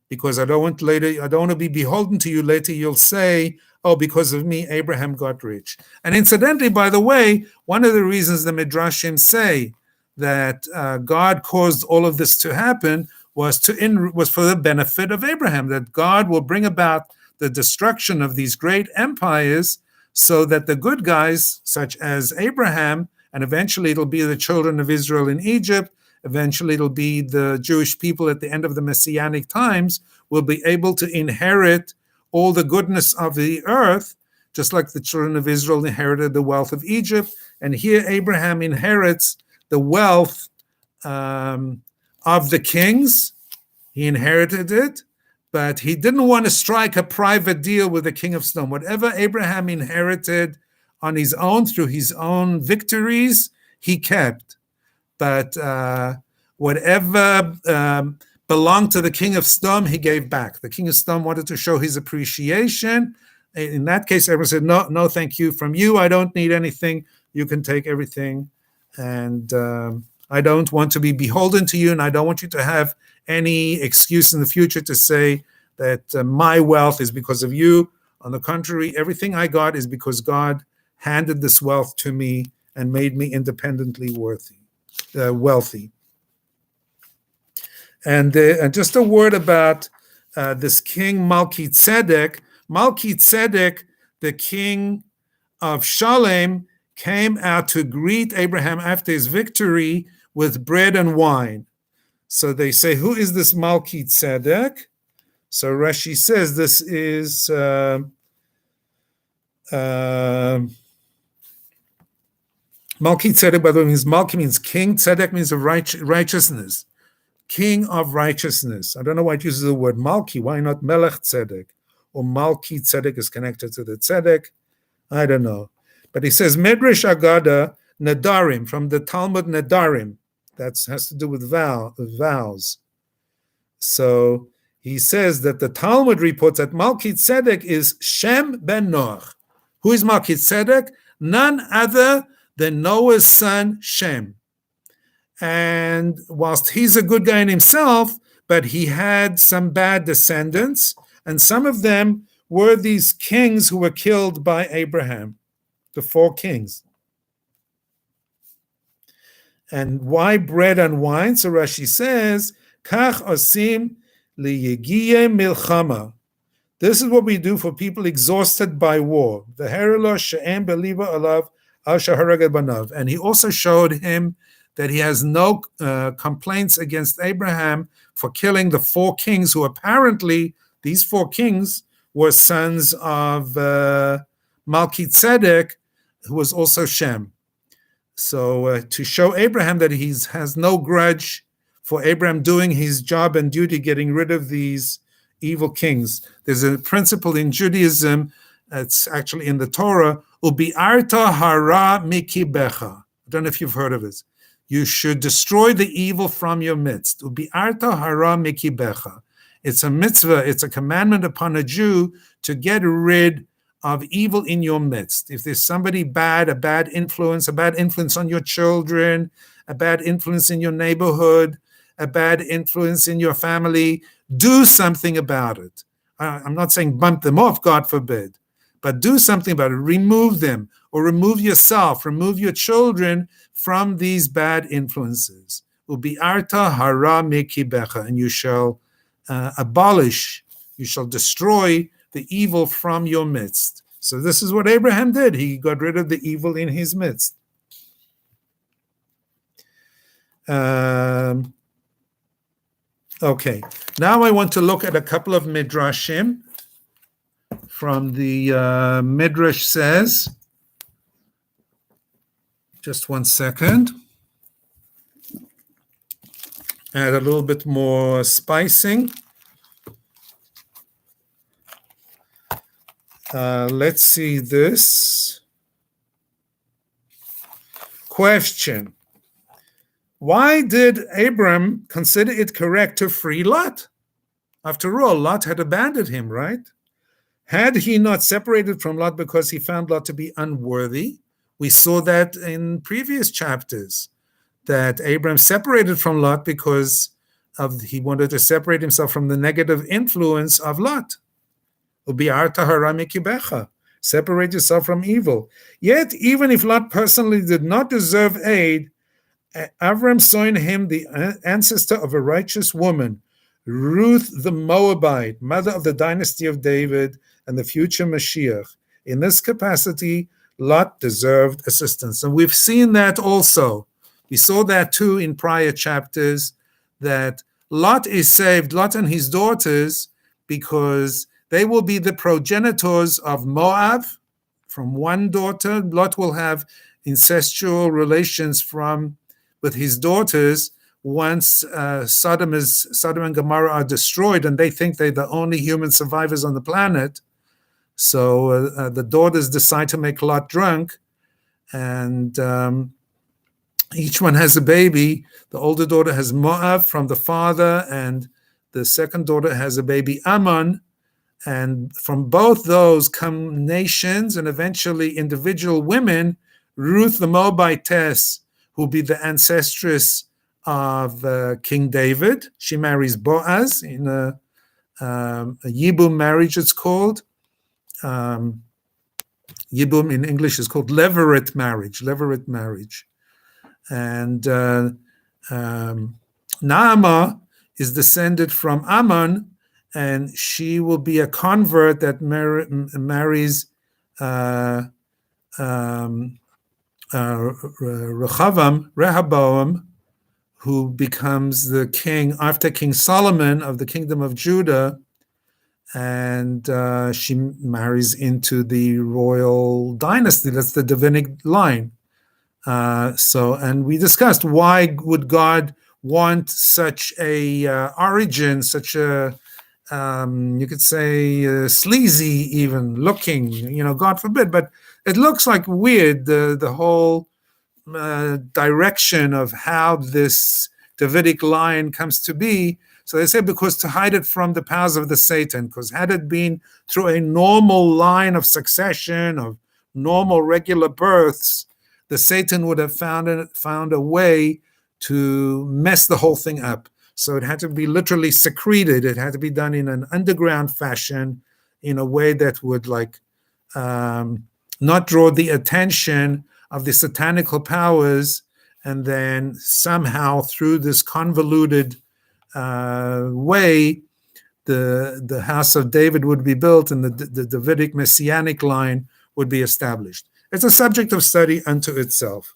because I don't want to be beholden to you. Later you'll say, oh, because of me, Abraham got rich. And incidentally, by the way, one of the reasons the Midrashim say that God caused all of this to happen was for the benefit of Abraham, that God will bring about the destruction of these great empires so that the good guys, such as Abraham, and eventually it'll be the children of Israel in Egypt, eventually it'll be the Jewish people at the end of the Messianic times, will be able to inherit all the goodness of the earth, just like the children of Israel inherited the wealth of Egypt. And here Abraham inherits the wealth of the kings. He inherited it, but he didn't want to strike a private deal with the king of Sodom. Whatever Abraham inherited on his own through his own victories, he kept. But whatever belonged to the king of Sodom, he gave back. The king of Sodom wanted to show his appreciation. In that case, Abraham said, no, thank you. From you, I don't need anything. You can take everything. And I don't want to be beholden to you, and I don't want you to have any excuse in the future to say that my wealth is because of you. On the contrary, everything I got is because God handed this wealth to me and made me independently wealthy. And just a word about this king Melchi-Tzedek. Melchi-Tzedek, the king of Shalem, came out to greet Abraham after his victory with bread and wine. So they say, who is this Melchi-Tzedek? So Rashi says this is Melchi-Tzedek, by the way, means Malki means king, Tzedek means of righteousness, king of righteousness. I don't know why it uses the word Malki. Why not Melech-Tzedek? Or Melchi-Tzedek is connected to the Tzedek. I don't know. But he says, Medrash Agada Nadarim, from the Talmud Nadarim. That has to do with vows. So he says that the Talmud reports that Melchi-Tzedek is Shem ben Noach. Who is Melchi-Tzedek? None other than Noah's son Shem. And whilst he's a good guy in himself, but he had some bad descendants, and some of them were these kings who were killed by Abraham, the 4 kings. And why bread and wine? So Rashi says, Kach osim liyegiye milchama. This is what we do for people exhausted by war. The herelo she'em beliva alav al shaharagad banav. And he also showed him that he has no complaints against Abraham for killing the 4 kings who apparently, these 4 kings were sons of Melchi-Tzedek, who was also Shem. So to show Abraham that he has no grudge for Abraham doing his job and duty, getting rid of these evil kings. There's a principle in Judaism, it's actually in the Torah, ubi'arta hara mikibecha. I don't know if you've heard of it. You should destroy the evil from your midst. Ubi'arta hara mikibecha. It's a mitzvah, it's a commandment upon a Jew to get rid of evil in your midst. If there's somebody bad, a bad influence on your children, a bad influence in your neighborhood, a bad influence in your family, do something about it. I'm not saying bump them off, God forbid, but do something about it. Remove them, or remove yourself, remove your children from these bad influences. Ubi'arta hara mekibecha, and you shall abolish, you shall destroy the evil from your midst. So this is what Abraham did. He got rid of the evil in his midst. Okay, now I want to look at a couple of midrashim. From the midrash says, just one second, add a little bit more spicing. Let's see this. Question. Why did Abram consider it correct to free Lot? After all, Lot had abandoned him, right? Had he not separated from Lot because he found Lot to be unworthy? We saw that in previous chapters, that Abram separated from Lot because he wanted to separate himself from the negative influence of Lot. Separate yourself from evil. Yet, even if Lot personally did not deserve aid, Avram saw in him the ancestor of a righteous woman, Ruth the Moabite, mother of the dynasty of David and the future Mashiach. In this capacity, Lot deserved assistance. And we've seen that also. We saw that too in prior chapters, that Lot is saved, Lot and his daughters, because they will be the progenitors of Moab. From one daughter, Lot will have incestual relations with his daughters once Sodom and Gomorrah are destroyed, and they think they're the only human survivors on the planet. So the daughters decide to make Lot drunk, and each one has a baby. The older daughter has Moab from the father, and the second daughter has a baby Ammon. And from both those come nations and eventually individual women. Ruth the Moabitess, who will be the ancestress of King David. She marries Boaz in a Yibum marriage, it's called. Yibum in English is called Levirate marriage. And Naamah is descended from Ammon, and she will be a convert that marries Rehoboam, who becomes the king after King Solomon of the kingdom of Judah, and she marries into the royal dynasty. That's the Davidic line. And we discussed, why would God want such a origin, such a you could say sleazy even looking, God forbid, but it looks like weird, the whole direction of how this Davidic line comes to be. So they say because to hide it from the powers of the Satan, because had it been through a normal line of succession, of normal regular births, the Satan would have found a way to mess the whole thing up. So it had to be literally secreted. It had to be done in an underground fashion, in a way that would not draw the attention of the satanical powers, and then somehow through this convoluted way, the house of David would be built, and the Davidic messianic line would be established. It's a subject of study unto itself.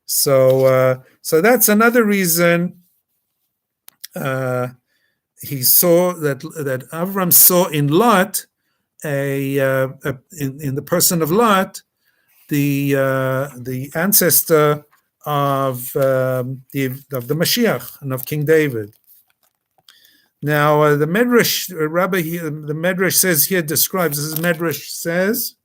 So that's another reason he saw that Avram saw in Lot in the person of Lot the ancestor of the Mashiach and of King David. Now the Medrash Rabbi, the Medrash says here, describes, this Medrash says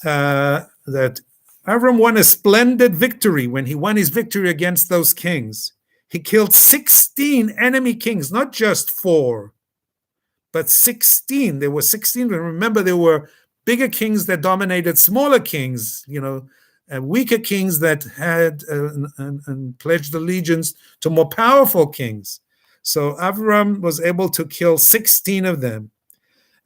that Avram won a splendid victory when he won his victory against those kings. He killed 16 enemy kings, not just 4, but 16. There were 16. Remember, there were bigger kings that dominated smaller kings, weaker kings that had and pledged allegiance to more powerful kings. So Avram was able to kill 16 of them.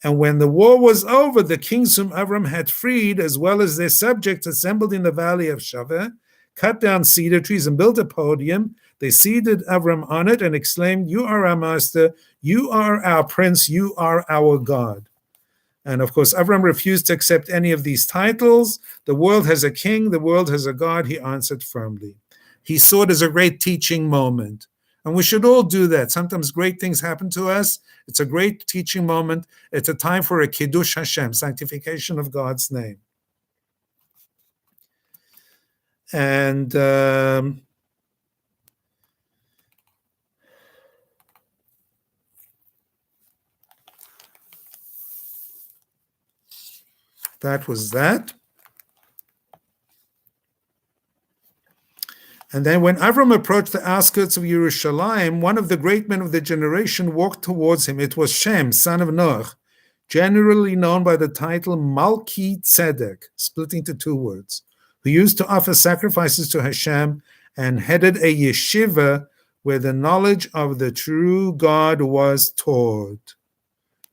And when the war was over, the kings whom Avram had freed, as well as their subjects, assembled in the valley of Shaveh, cut down cedar trees and built a podium. They seated Avram on it and exclaimed, "You are our master, you are our prince, you are our God." And of course, Avram refused to accept any of these titles. "The world has a king, the world has a God," he answered firmly. He saw it as a great teaching moment. And we should all do that. Sometimes great things happen to us. It's a great teaching moment. It's a time for a Kiddush Hashem, sanctification of God's name. And that was that. And then when Avram approached the outskirts of Yerushalayim, one of the great men of the generation walked towards him. It was Shem, son of Noach, generally known by the title Melchi-Tzedek, split into two words, who used to offer sacrifices to Hashem and headed a yeshiva where the knowledge of the true God was taught.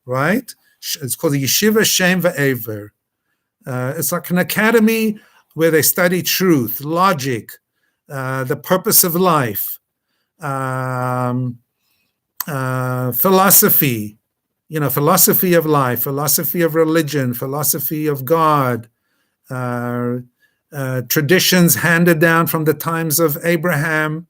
Right? It's called the Yeshiva Shem Ve'ever. It's like an academy where they study truth, logic, the purpose of life, philosophy, philosophy of life, philosophy of religion, philosophy of God, traditions handed down from the times of Abraham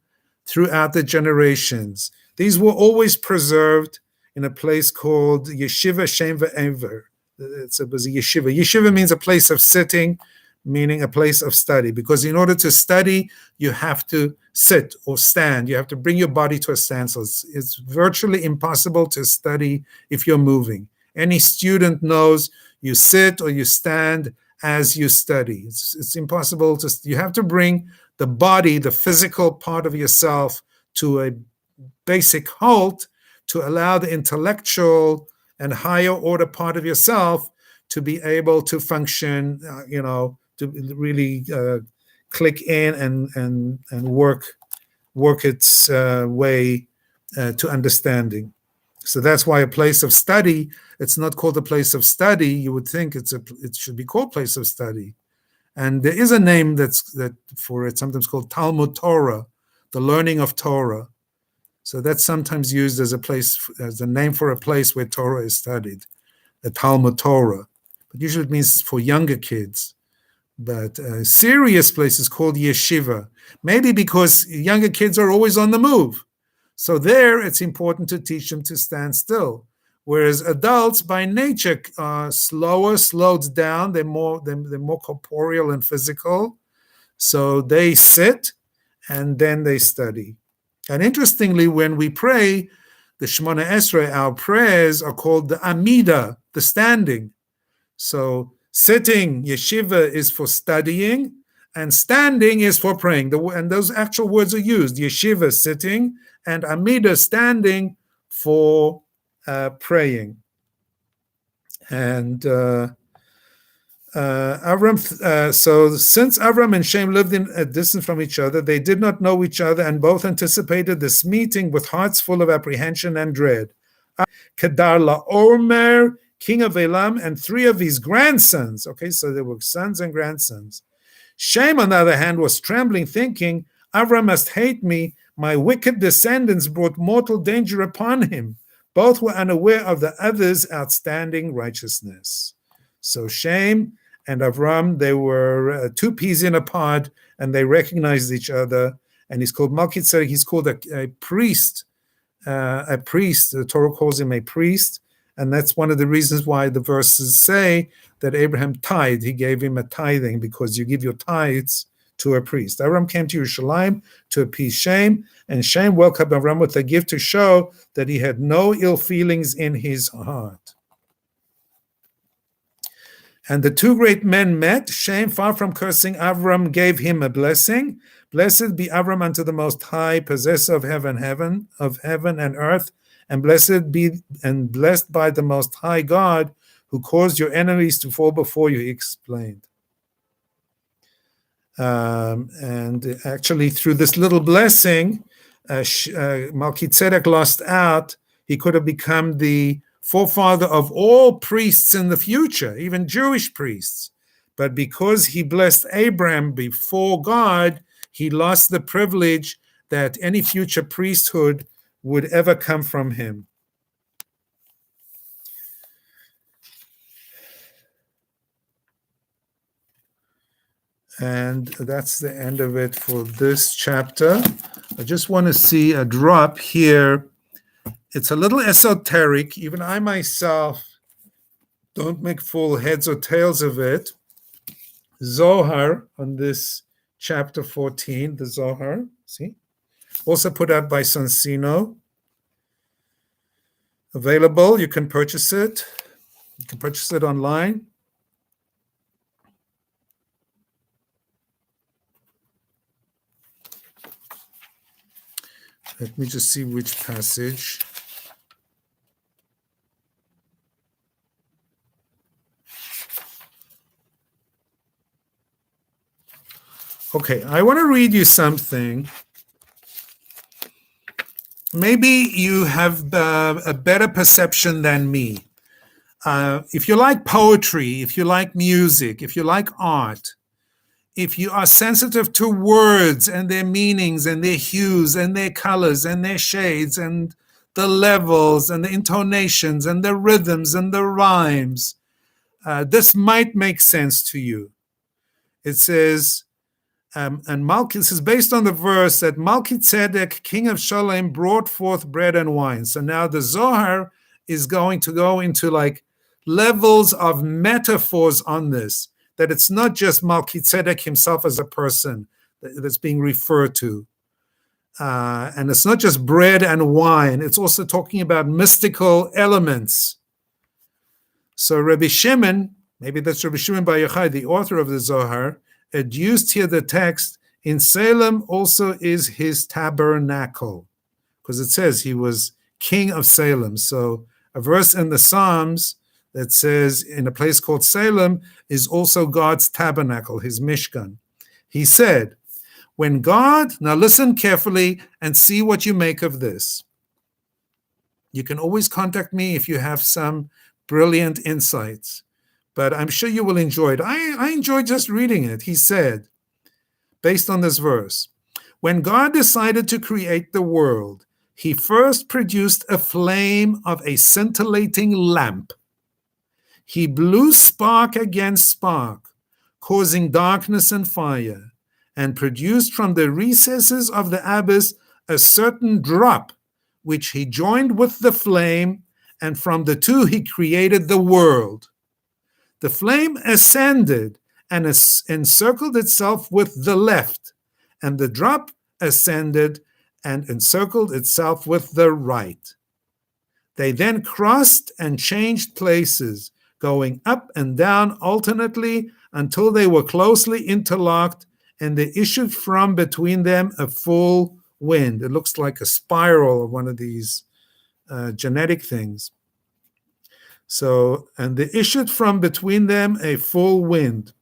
throughout the generations. These were always preserved in a place called Yeshiva Shem Ve'ever. It was a yeshiva. Yeshiva means a place of sitting, meaning a place of study, because in order to study, you have to sit or stand. You have to bring your body to a stand. So it's virtually impossible to study if you're moving. Any student knows you sit or you stand as you study. It's impossible you have to bring the body, the physical part of yourself, to a basic halt to allow the intellectual and higher order part of yourself to be able to function, to really click in and work its way to understanding. So that's why a place of study, it's not called a place of study. You would think it should be called place of study. And there is a name that for it, sometimes called Talmud Torah, the learning of Torah. So that's sometimes used as a name for a place where Torah is studied, the Talmud Torah. But usually it means for younger kids. But a serious place is called yeshiva, maybe because younger kids are always on the move. So there, it's important to teach them to stand still. Whereas adults, by nature, are slowed down. They're more corporeal and physical. So they sit and then they study. And interestingly, when we pray, the Shemona Esrei, our prayers are called the Amida, the standing. So sitting, yeshiva, is for studying, and standing is for praying. And those actual words are used, yeshiva, sitting, and Amida, standing, for praying. And Avram. So since Avram and Shem lived in a distance from each other, they did not know each other, and both anticipated this meeting with hearts full of apprehension and dread. Kedar Laomer, king of Elam, and three of his grandsons. Okay, so there were sons and grandsons. Shem, on the other hand, was trembling, thinking, Avram must hate me. My wicked descendants brought mortal danger upon him. Both were unaware of the other's outstanding righteousness. So Shem and Avram, they were two peas in a pod, and they recognized each other. And he's called Melchi-Tzedek. He's called a priest. A priest. The Torah calls him a priest. And that's one of the reasons why the verses say that Abraham tithed. He gave him a tithing, because you give your tithes to a priest. Avram came to Yerushalayim to appease Shem, and Shem welcomed Avram with a gift to show that he had no ill feelings in his heart. And the two great men met. Shem, far from cursing Avram, gave him a blessing. Blessed be Avram unto the Most High, possessor of heaven and earth, and blessed by the Most High God, who caused your enemies to fall before you, he explained. And actually, through this little blessing, Melchizedek lost out. He could have become the forefather of all priests in the future, even Jewish priests. But because he blessed Abram before God, he lost the privilege that any future priesthood would ever come from him. And that's the end of it for this chapter. I just want to see a drop here. It's a little esoteric. Even I myself don't make full heads or tails of it. Zohar on this chapter 14, the Zohar, see? Also put out by Sonsino. Available, you can purchase it. You can purchase it online. Let me just see which passage. Okay, I want to read you something. Maybe you have a better perception than me. If you like poetry, if you like music, if you like art, if you are sensitive to words and their meanings and their hues and their colors and their shades and the levels and the intonations and the rhythms and the rhymes, this might make sense to you. It says, this is based on the verse that Melchi-Tzedek, king of Shalem, brought forth bread and wine. So now the Zohar is going to go into like levels of metaphors on this, that it's not just Melchi-Tzedek himself as a person that's being referred to. And it's not just bread and wine. It's also talking about mystical elements. So Rabbi Shimon, maybe that's Rabbi Shimon Bar Yochai, the author of the Zohar, adduced here the text, in Salem also is his tabernacle, because it says he was king of Salem. So a verse in the Psalms that says in a place called Salem is also God's tabernacle, his Mishkan. He said, when God, now listen carefully and see what you make of this. You can always contact me if you have some brilliant insights, but I'm sure you will enjoy it. I enjoyed just reading it. He said, based on this verse, when God decided to create the world, he first produced a flame of a scintillating lamp. He blew spark against spark, causing darkness and fire, and produced from the recesses of the abyss a certain drop, which he joined with the flame, and from the two he created the world. The flame ascended and encircled itself with the left, and the drop ascended and encircled itself with the right. They then crossed and changed places, going up and down alternately until they were closely interlocked, and there issued from between them a full wind. It looks like a spiral of one of these genetic things. So, and there issued from between them a full wind.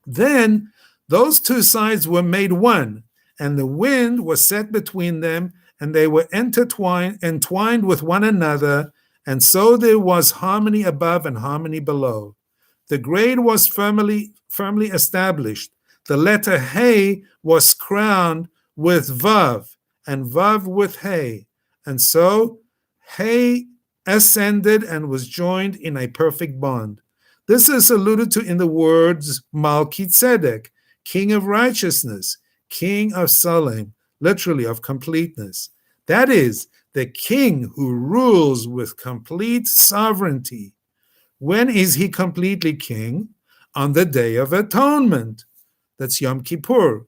Then those two sides were made one, and the wind was set between them, and they were entwined with one another, and so there was harmony above and harmony below. The grade was firmly established. The letter Hey was crowned with Vav, and Vav with Hey, and so Hey ascended and was joined in a perfect bond. This is alluded to in the words Melchi-Tzedek, king of righteousness, king of Salem, literally of completeness. That is, the king who rules with complete sovereignty. When is he completely king? On the Day of Atonement. That's Yom Kippur,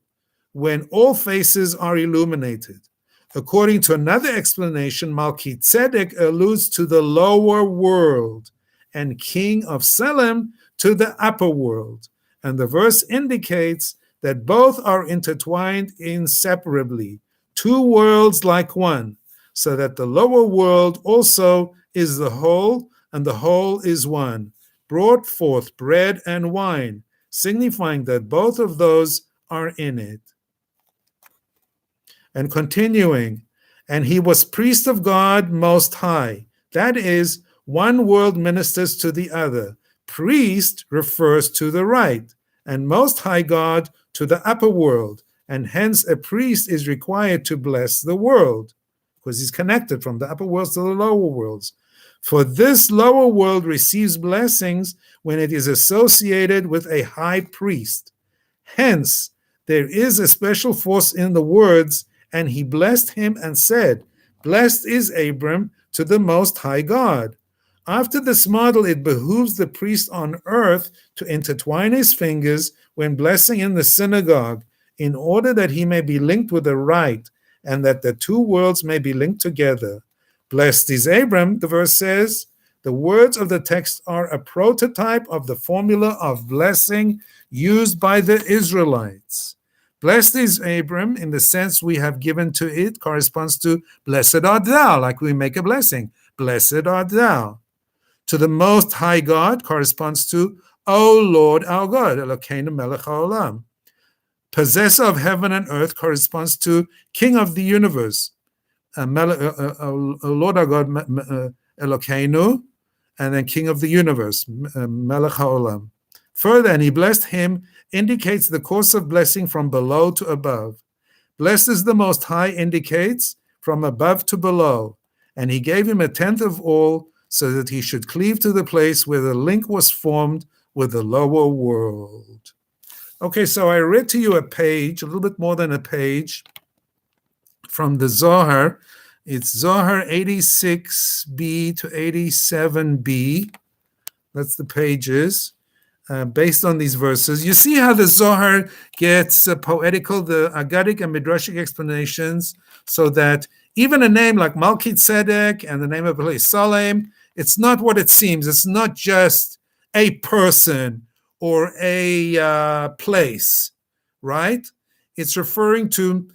when all faces are illuminated. According to another explanation, Melchi-Tzedek alludes to the lower world and king of Salem to the upper world. And the verse indicates that both are intertwined inseparably, two worlds like one. so that the lower world also is the whole, and the whole is one, brought forth bread and wine, signifying that both of those are in it. And continuing, and he was priest of God Most High. That is, one world ministers to the other. Priest refers to the right, and Most High God to the upper world. And hence a priest is required to bless the world, because he's connected from the upper worlds to the lower worlds. For this lower world receives blessings when it is associated with a high priest. Hence, there is a special force in the words, and he blessed him and said, Blessed is Abram to the Most High God. After this model, it behooves the priest on earth to intertwine his fingers when blessing in the synagogue, in order that he may be linked with the right, and that the two worlds may be linked together. Blessed is Abram, the verse says. The words of the text are a prototype of the formula of blessing used by the Israelites. Blessed is Abram, in the sense we have given to it, corresponds to blessed art thou, like we make a blessing. Blessed art thou. To the Most High God corresponds to, O Lord our God, Elokeinu melech haolam. Possessor of heaven and earth corresponds to King of the universe, Lord our God, Elokeinu, and then King of the universe, melech haolam. Further, and he blessed him, indicates the course of blessing from below to above. Blessed is the Most High indicates from above to below. And he gave him a tenth of all, so that he should cleave to the place where the link was formed with the lower world. Okay, so I read to you a page, a little bit more than a page, from the Zohar. It's Zohar 86b to 87b. That's the pages. Based on these verses. You see how the Zohar gets poetical, the Agadic and Midrashic explanations, so that even a name like Melchi-Tzedek and the name of place Salem, it's not what it seems. It's not just a person or a place, right? It's referring to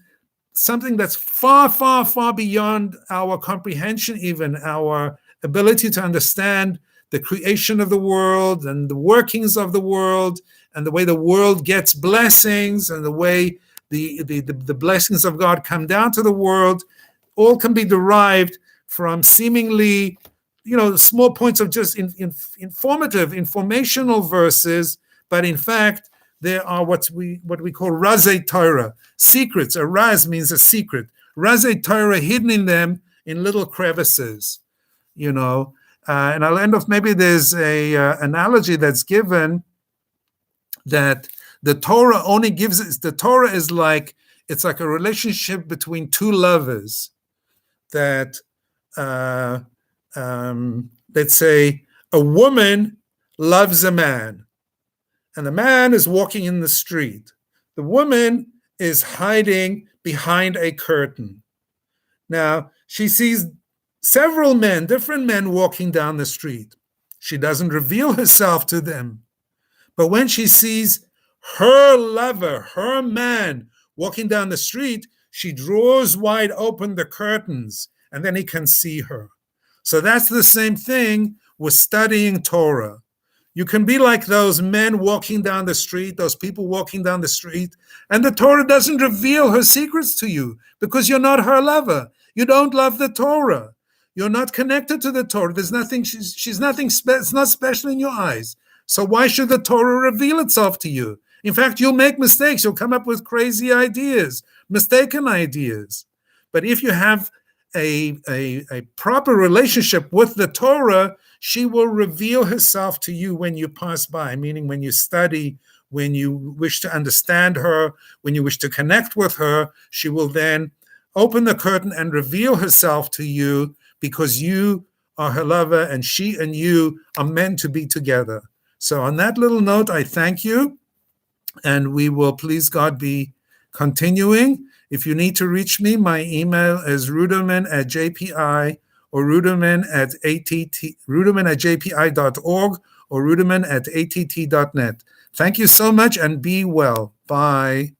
something that's far, far, far beyond our comprehension, even our ability to understand the creation of the world and the workings of the world and the way the world gets blessings and the way the blessings of God come down to the world, all can be derived from seemingly, small points of just informational verses, but in fact, there are what we call razei Torah, secrets. A raz means a secret. Razei Torah hidden in them in little crevices, and I'll end off, maybe there's a analogy that's given that the Torah only gives, the Torah is like, it's like a relationship between two lovers that, let's say a woman loves a man and the man is walking in the street. The woman is hiding behind a curtain. Now, she sees several men, different men walking down the street. She doesn't reveal herself to them. But when she sees her lover, her man, walking down the street, she draws wide open the curtains, and then he can see her. So that's the same thing with studying Torah. You can be like those men walking down the street, those people walking down the street, and the Torah doesn't reveal her secrets to you because you're not her lover. You don't love the Torah. You're not connected to the Torah. There's nothing, she's nothing, it's not special in your eyes. So why should the Torah reveal itself to you? In fact, you'll make mistakes. You'll come up with crazy ideas, mistaken ideas. But if you have a proper relationship with the Torah, she will reveal herself to you when you pass by, meaning when you study, when you wish to understand her, when you wish to connect with her, she will then open the curtain and reveal herself to you, because you are her lover and she and you are meant to be together. So on that little note, I thank you, and we will, please God, be continuing. If you need to reach me, my email is rudomin@jpi or rudomin@jpi.org or rudomin@att.net. Thank you so much and be well. Bye.